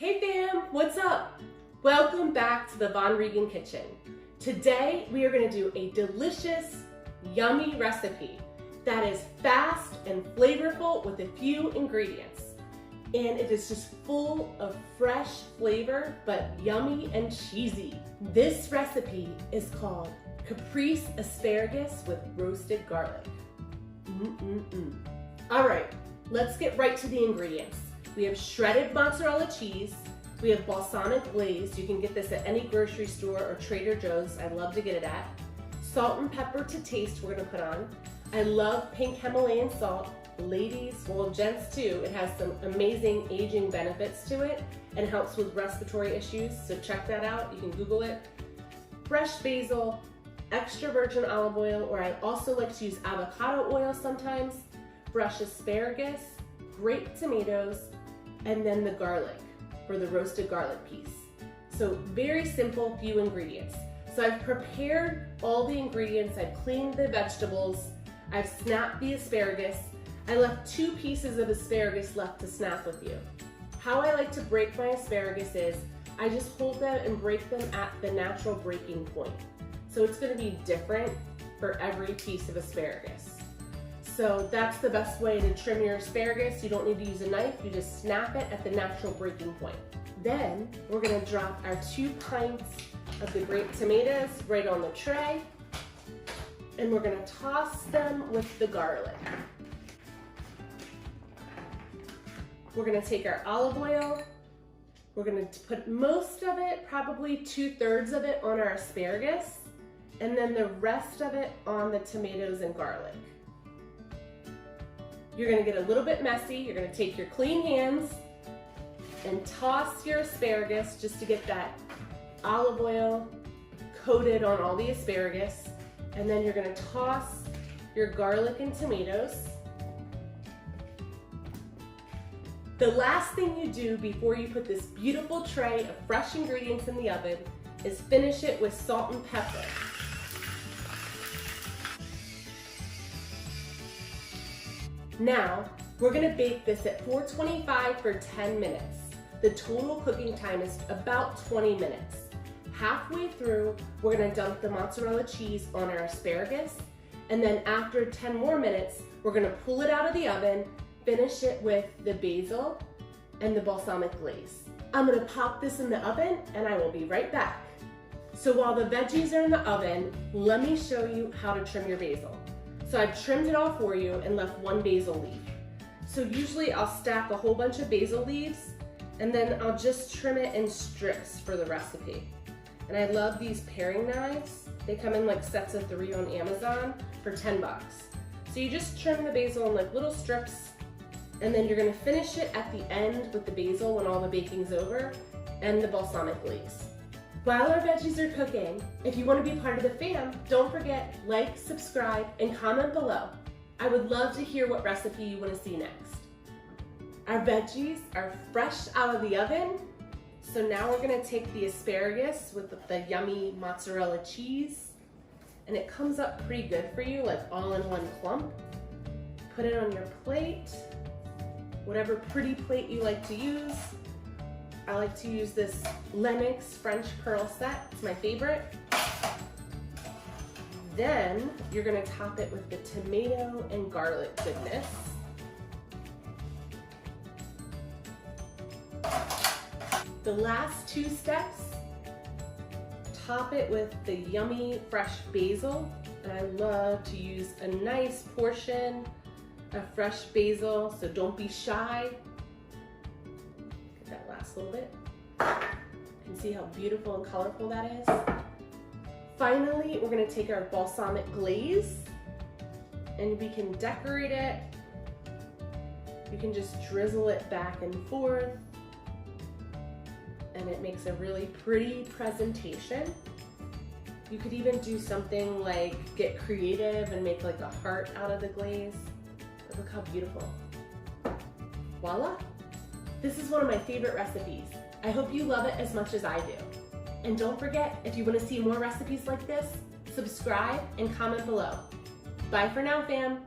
Hey fam, what's up? Welcome back to the Von Regan Kitchen. Today we are going to do a delicious, yummy recipe that is fast and flavorful with a few ingredients. And it is just full of fresh flavor, but yummy and cheesy. This recipe is called Caprese asparagus with roasted garlic. All right, let's get right to the ingredients. We have shredded mozzarella cheese. We have balsamic glaze. You can get this at any grocery store or Trader Joe's. I love to get it at. Salt and pepper to taste we're gonna put on. I love pink Himalayan salt. Ladies, well gents too, it has some amazing aging benefits to it and helps with respiratory issues, so check that out. You can Google it. Fresh basil, extra virgin olive oil, or I also like to use avocado oil sometimes, fresh asparagus, grape tomatoes, and then the garlic, or the roasted garlic piece. So very simple, few ingredients. So I've prepared all the ingredients, I've cleaned the vegetables, I've snapped the asparagus. I left 2 pieces of asparagus left to snap with you. How I like to break my asparagus is, I just hold them and break them at the natural breaking point. So it's gonna be different for every piece of asparagus. So that's the best way to trim your asparagus. You don't need to use a knife, you just snap it at the natural breaking point. Then we're gonna drop our 2 pints of the grape tomatoes right on the tray, and we're gonna toss them with the garlic. We're gonna take our olive oil, we're gonna put most of it, probably 2/3 of it on our asparagus, and then the rest of it on the tomatoes and garlic. You're gonna get a little bit messy. You're gonna take your clean hands and toss your asparagus just to get that olive oil coated on all the asparagus. And then you're gonna toss your garlic and tomatoes. The last thing you do before you put this beautiful tray of fresh ingredients in the oven is finish it with salt and pepper. Now, we're gonna bake this at 425 for 10 minutes. The total cooking time is about 20 minutes. Halfway through, we're gonna dump the mozzarella cheese on our asparagus, and then after 10 more minutes, we're gonna pull it out of the oven, finish it with the basil and the balsamic glaze. I'm gonna pop this in the oven, and I will be right back. So while the veggies are in the oven, let me show you how to trim your basil. So I've trimmed it all for you and left 1 basil leaf. So usually I'll stack a whole bunch of basil leaves, and then I'll just trim it in strips for the recipe. And I love these paring knives. They come in like sets of 3 on Amazon for 10 bucks. So you just trim the basil in like little strips, and then you're gonna finish it at the end with the basil when all the baking's over, and the balsamic glaze. While our veggies are cooking, if you want to be part of the fam, don't forget, like, subscribe, and comment below. I would love to hear what recipe you want to see next. Our veggies are fresh out of the oven, so now we're going to take the asparagus with the yummy mozzarella cheese, and it comes up pretty good for you, like all in one clump. Put it on your plate, whatever pretty plate you like to use. I like to use this Lennox French pearl set, it's my favorite. Then you're gonna top it with the tomato and garlic goodness. The last 2 steps, top it with the yummy fresh basil. And I love to use a nice portion of fresh basil, so don't be shy. That last little bit. You can see how beautiful and colorful that is. Finally, we're gonna take our balsamic glaze, and we can decorate it. You can just drizzle it back and forth, and it makes a really pretty presentation. You could even do something like get creative and make like a heart out of the glaze. But look how beautiful. Voila! This is one of my favorite recipes. I hope you love it as much as I do. And don't forget, if you want to see more recipes like this, subscribe and comment below. Bye for now, fam.